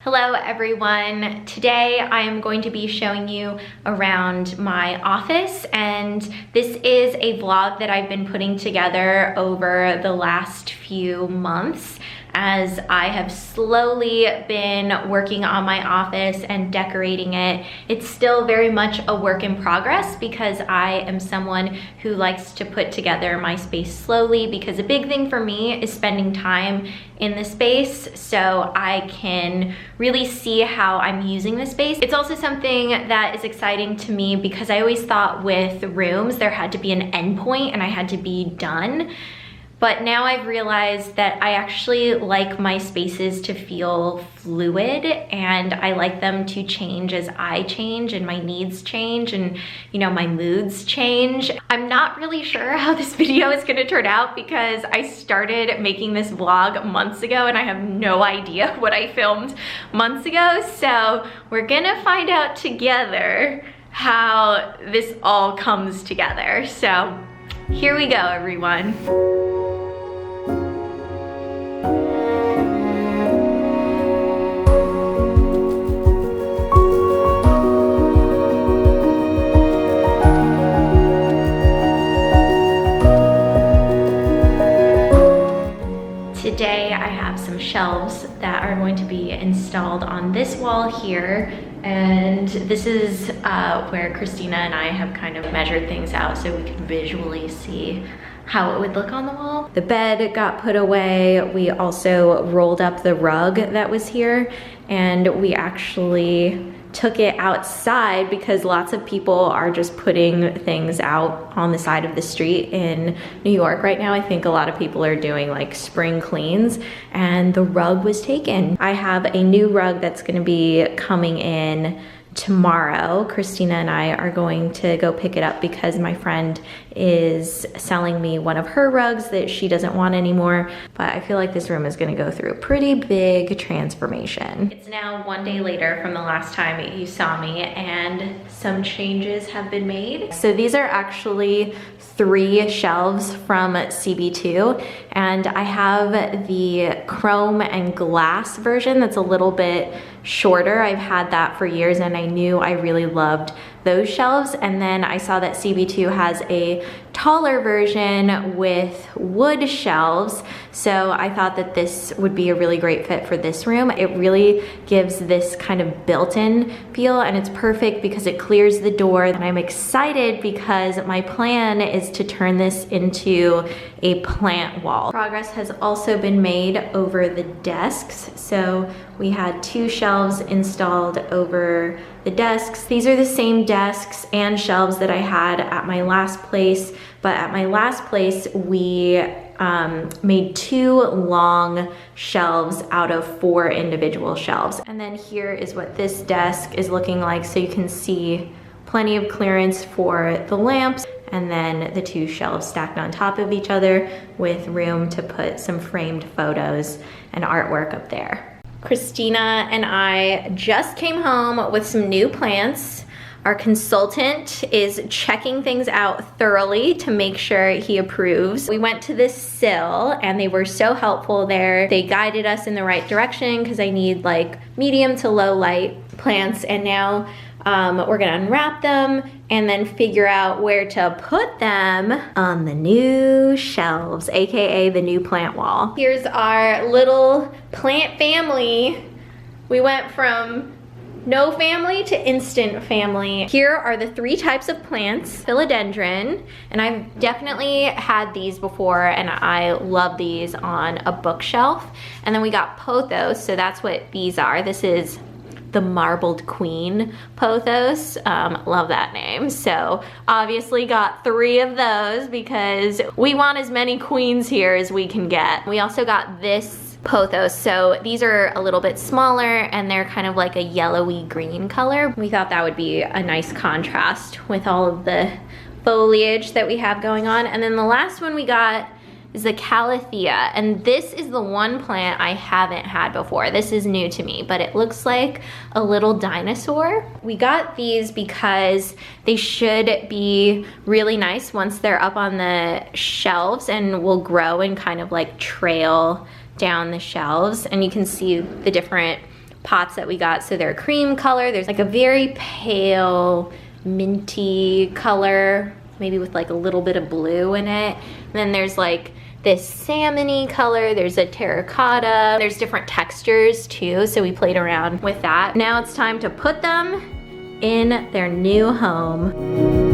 Hello everyone. Today I am going to be showing you around my office, and this is a vlog that I've been putting together over the last few months as I have slowly been working on my office and decorating it. It's still very much a work in progress because I am someone who likes to put together my space slowly, because a big thing for me is spending time in the space so I can really see how I'm using the space. It's also something that is exciting to me because I always thought with rooms there had to be an endpoint and I had to be done. But now I've realized that I actually like my spaces to feel fluid, and I like them to change as I change and my needs change and, you know, my moods change. I'm not really sure how this video is gonna turn out because I started making this vlog months ago and I have no idea what I filmed months ago. So we're gonna find out together how this all comes together. So here we go, everyone. Today I have some shelves that are going to be installed on this wall here, and this is where Christina and I have kind of measured things out so we can visually see how it would look on the wall. The bed got put away. We also rolled up the rug that was here, and we actually took it outside because lots of people are just putting things out on the side of the street in New York right now. I think a lot of people are doing like spring cleans, and the rug was taken. I have a new rug that's gonna be coming in tomorrow. Christina and I are going to go pick it up because my friend is selling me one of her rugs that she doesn't want anymore. But I feel like this room is gonna go through a pretty big transformation. It's now one day later from the last time you saw me, and some changes have been made. So these are actually 3 shelves from CB2, and I have the chrome and glass version that's a little bit shorter. I've had that for years and I knew I really loved those shelves, and then I saw that CB2 has a taller version with wood shelves, so I thought that this would be a really great fit for this room. It really gives this kind of built-in feel, and it's perfect because it clears the door. And I'm excited because my plan is to turn this into a plant wall. Progress has also been made over the desks. So we had 2 shelves installed over the desks. These are the same desks and shelves that I had at my last place, but at my last place we made 2 long shelves out of 4 individual shelves. And then here is what this desk is looking like, so you can see plenty of clearance for the lamps, and then the 2 shelves stacked on top of each other with room to put some framed photos and artwork up there. Christina and I just came home with some new plants. Our consultant is checking things out thoroughly to make sure he approves. We went to this Sill and they were so helpful there. They guided us in the right direction because I need like medium to low light plants, and now we're gonna unwrap them and then figure out where to put them on the new shelves, AKA the new plant wall. Here's our little plant family. We went from no family to instant family. Here are the 3 types of plants. Philodendron, and I've definitely had these before and I love these on a bookshelf. And then we got pothos, so that's what these are. This is the marbled queen pothos. Love that name. So obviously got 3 of those because we want as many queens here as we can get. We also got this pothos. So these are a little bit smaller and they're kind of like a yellowy green color. We thought that would be a nice contrast with all of the foliage that we have going on. And then the last one we got is the Calathea, and this is the one plant I haven't had before. This is new to me, but it looks like a little dinosaur. We got these because they should be really nice once they're up on the shelves and will grow and kind of like trail down the shelves, and you can see the different pots that we got. So they're cream color. There's like a very pale minty color, maybe with like a little bit of blue in it. And then there's like this salmony color, there's a terracotta, there's different textures too, so we played around with that. Now it's time to put them in their new home.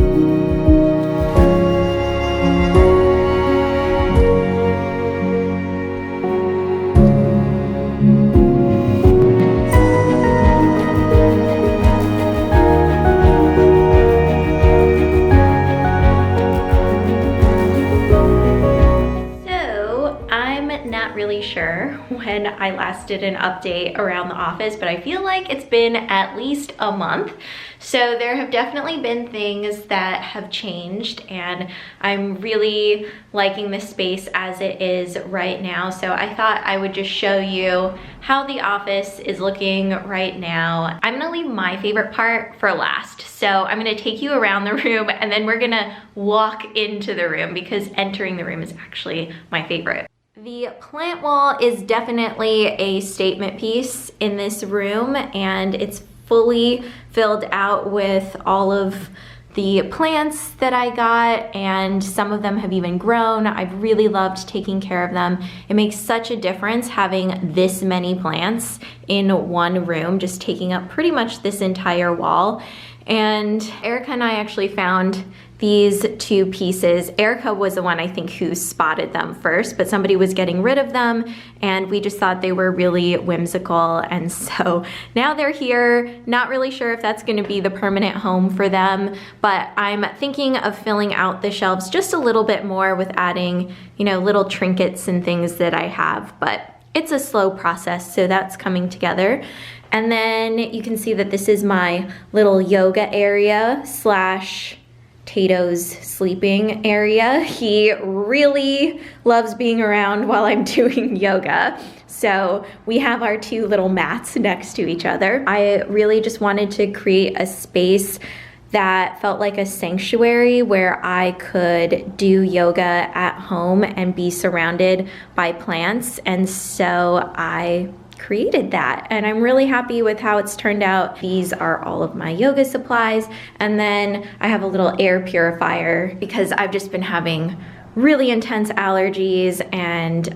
Really sure when I last did an update around the office, but I feel like it's been at least a month. So there have definitely been things that have changed, and I'm really liking this space as it is right now. So I thought I would just show you how the office is looking right now. I'm gonna leave my favorite part for last. So I'm gonna take you around the room and then we're gonna walk into the room because entering the room is actually my favorite. The plant wall is definitely a statement piece in this room, and it's fully filled out with all of the plants that I got, and some of them have even grown. I've really loved taking care of them. It makes such a difference having this many plants in one room, just taking up pretty much this entire wall. And Erica and I actually found these two pieces. Erica was the one, I think, who spotted them first, but somebody was getting rid of them and we just thought they were really whimsical, and so now they're here. Not really sure if that's gonna be the permanent home for them, but I'm thinking of filling out the shelves just a little bit more with adding, you know, little trinkets and things that I have, but it's a slow process, so that's coming together. And then you can see that this is my little yoga area slash Tato's sleeping area. He really loves being around while I'm doing yoga. So we have our two little mats next to each other. I really just wanted to create a space that felt like a sanctuary where I could do yoga at home and be surrounded by plants. And so I created that, and I'm really happy with how it's turned out. These are all of my yoga supplies, and then I have a little air purifier because I've just been having really intense allergies, and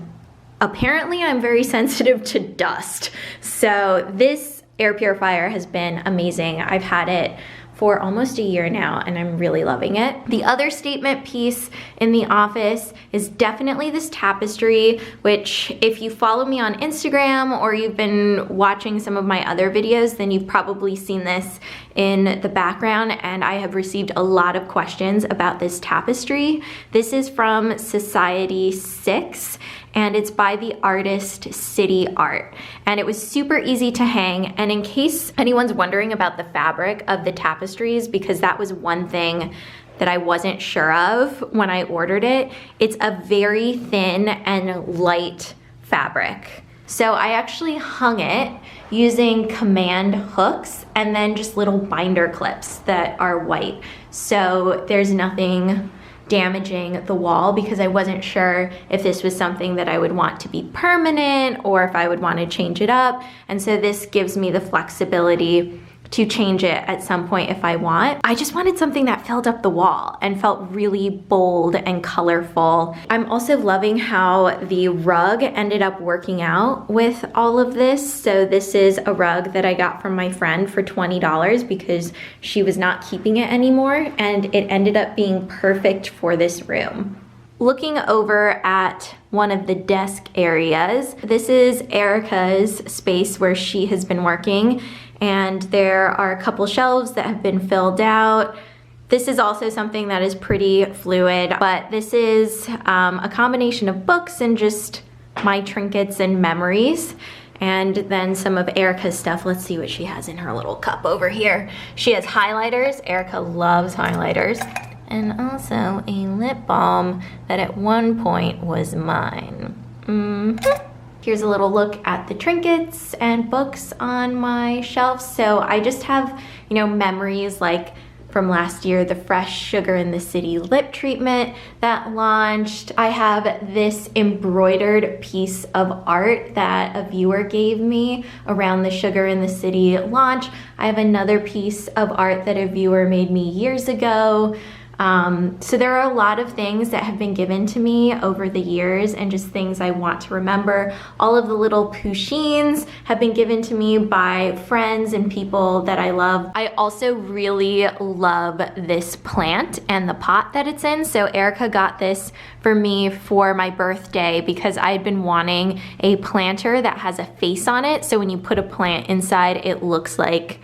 apparently I'm very sensitive to dust. So this air purifier has been amazing. I've had it for almost a year now, and I'm really loving it. The other statement piece in the office is definitely this tapestry, which if you follow me on Instagram or you've been watching some of my other videos, then you've probably seen this in the background, and I have received a lot of questions about this tapestry. This is from Society 6, and it's by the artist City Art, and it was super easy to hang. And in case anyone's wondering about the fabric of the tapestries, because that was one thing that I wasn't sure of when I ordered it, it's a very thin and light fabric. So I actually hung it using command hooks and then just little binder clips that are white. So there's nothing damaging the wall, because I wasn't sure if this was something that I would want to be permanent or if I would want to change it up. And so this gives me the flexibility to change it at some point if I want. I just wanted something that filled up the wall and felt really bold and colorful. I'm also loving how the rug ended up working out with all of this. So this is a rug that I got from my friend for $20 because she was not keeping it anymore, and it ended up being perfect for this room. Looking over at one of the desk areas, this is Erica's space where she has been working, and there are a couple shelves that have been filled out. This is also something that is pretty fluid, but this is a combination of books and just my trinkets and memories. And then some of Erica's stuff. Let's see what she has in her little cup over here. She has highlighters. Erica loves highlighters. And also a lip balm that at one point was mine. Here's a little look at the trinkets and books on my shelf. So I just have, you know, memories like from last year, the Fresh Sugar in the City lip treatment that launched. I have this embroidered piece of art that a viewer gave me around the Sugar in the City launch. I have another piece of art that a viewer made me years ago. So there are a lot of things that have been given to me over the years and just things I want to remember. All of the little pushins have been given to me by friends and people that I love. I also really love this plant and the pot that it's in. So Erica got this for me for my birthday because I had been wanting a planter that has a face on it. So when you put a plant inside, it looks like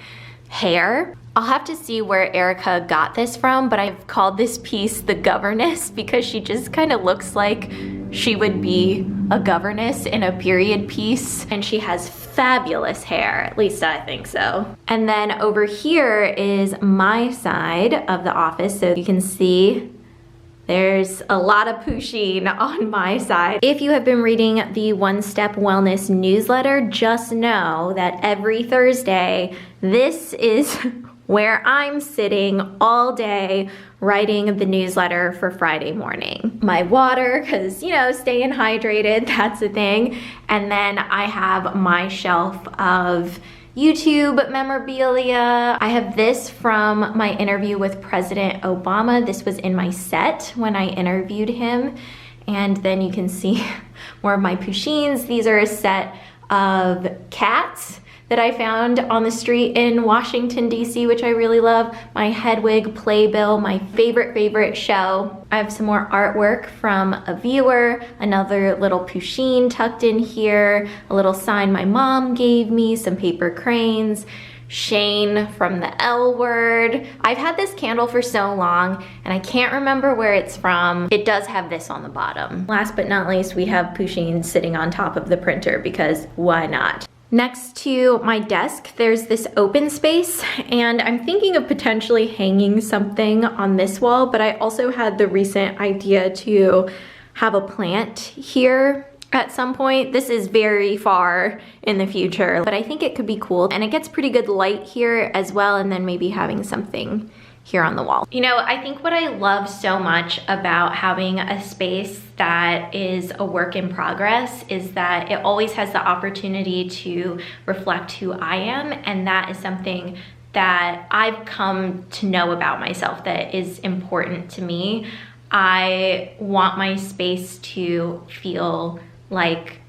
hair. I'll have to see where Erica got this from, but I've called this piece the governess because she just kind of looks like she would be a governess in a period piece, and she has fabulous hair, at least I think so. And then over here is my side of the office, so you can see there's a lot of pushing on my side. If you have been reading the One Step Wellness newsletter, just know that every Thursday, this is where I'm sitting all day writing the newsletter for Friday morning. My water, because you know, staying hydrated, that's a thing. And then I have my shelf of YouTube memorabilia. I have this from my interview with President Obama. This was in my set when I interviewed him. And then you can see more of my pushins. These are a set of cats that I found on the street in Washington, D.C., which I really love. My Hedwig playbill, my favorite show. I have some more artwork from a viewer, another little pusheen tucked in here, a little sign my mom gave me, some paper cranes, Shane from the L Word. I've had this candle for so long and I can't remember where it's from. It does have this on the bottom. Last but not least, we have pusheen sitting on top of the printer because why not? Next to my desk, there's this open space, and I'm thinking of potentially hanging something on this wall, but I also had the recent idea to have a plant here at some point. This is very far in the future, but I think it could be cool, and it gets pretty good light here as well, and then maybe having something here on the wall. You know, I think what I love so much about having a space that is a work in progress is that it always has the opportunity to reflect who I am, and that is something that I've come to know about myself that is important to me. I want my space to feel like,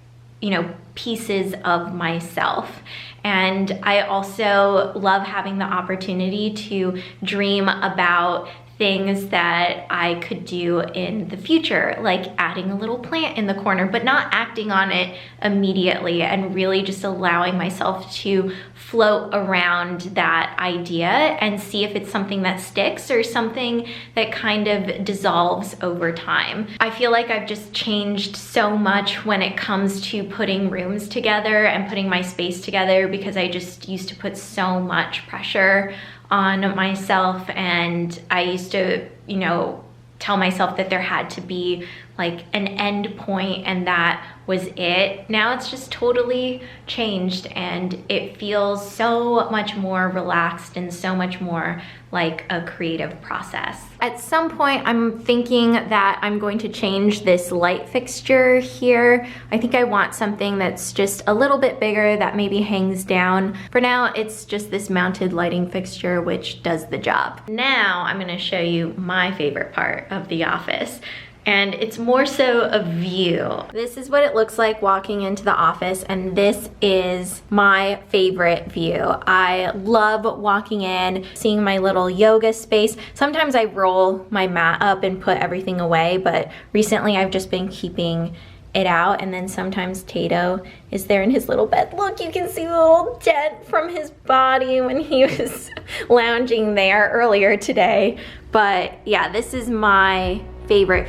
you know, pieces of myself. And I also love having the opportunity to dream about things that I could do in the future, like adding a little plant in the corner, but not acting on it immediately, and really just allowing myself to float around that idea and see if it's something that sticks or something that kind of dissolves over time. I feel like I've just changed so much when it comes to putting rooms together and putting my space together, because I just used to put so much pressure on myself, and I used to, you know, tell myself that there had to be like an end point and that was it. Now it's just totally changed, and it feels so much more relaxed and so much more like a creative process. At some point, I'm thinking that I'm going to change this light fixture here. I think I want something that's just a little bit bigger that maybe hangs down. For now, it's just this mounted lighting fixture, which does the job. Now I'm gonna show you my favorite part of the office, and it's more so a view. This is what it looks like walking into the office, and this is my favorite view. I love walking in, seeing my little yoga space. Sometimes I roll my mat up and put everything away, but recently I've just been keeping it out. And then sometimes Tato is there in his little bed. Look, you can see the little dent from his body when he was lounging there earlier today. But yeah, this is my favorite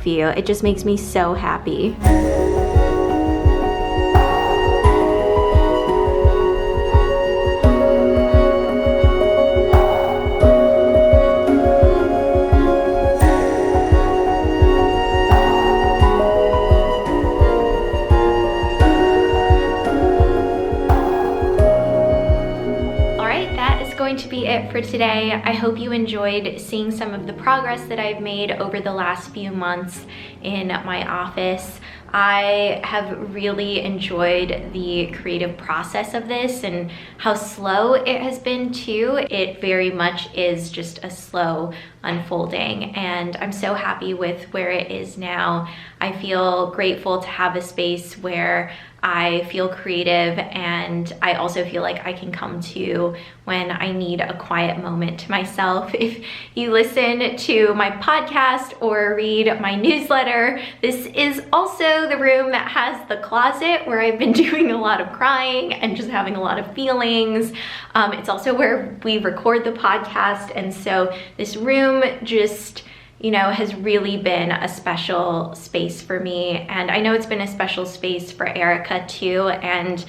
view. It just makes me so happy. going to be it for today. I hope you enjoyed seeing some of the progress that I've made over the last few months in my office. I have really enjoyed the creative process of this and how slow it has been too. It very much is just a slow unfolding, and I'm so happy with where it is now. I feel grateful to have a space where I feel creative, and I also feel like I can come to when I need a quiet moment to myself. If you listen to my podcast or read my newsletter, this is also the room that has the closet where I've been doing a lot of crying and just having a lot of feelings. It's also where we record the podcast, and so this room just, you know, has really been a special space for me. And I know it's been a special space for Erica too. And,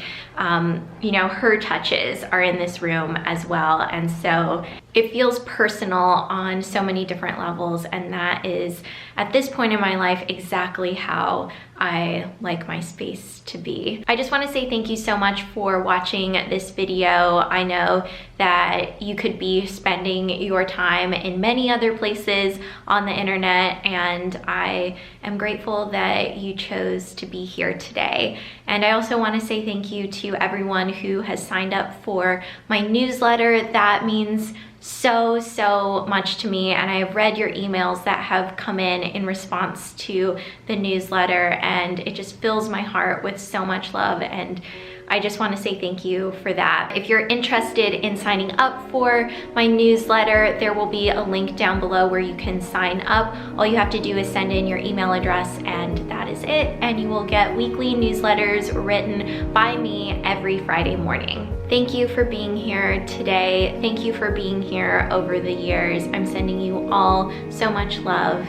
you know, her touches are in this room as well. And so it feels personal on so many different levels. And that is, at this point in my life, exactly how I like my space to be. I just want to say thank you so much for watching this video. I know that you could be spending your time in many other places on the internet, and I am grateful that you chose to be here today. And I also want to say thank you to everyone who has signed up for my newsletter. That means so much to me, and I have read your emails that have come in response to the newsletter, and it just fills my heart with so much love, and I just want to say thank you for that. If you're interested in signing up for my newsletter, there will be a link down below where you can sign up. All you have to do is send in your email address, and that is it, and you will get weekly newsletters written by me every Friday morning. Thank you for being here today. Thank you for being here over the years. I'm sending you all so much love,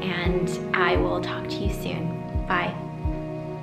and I will talk to you soon. Bye.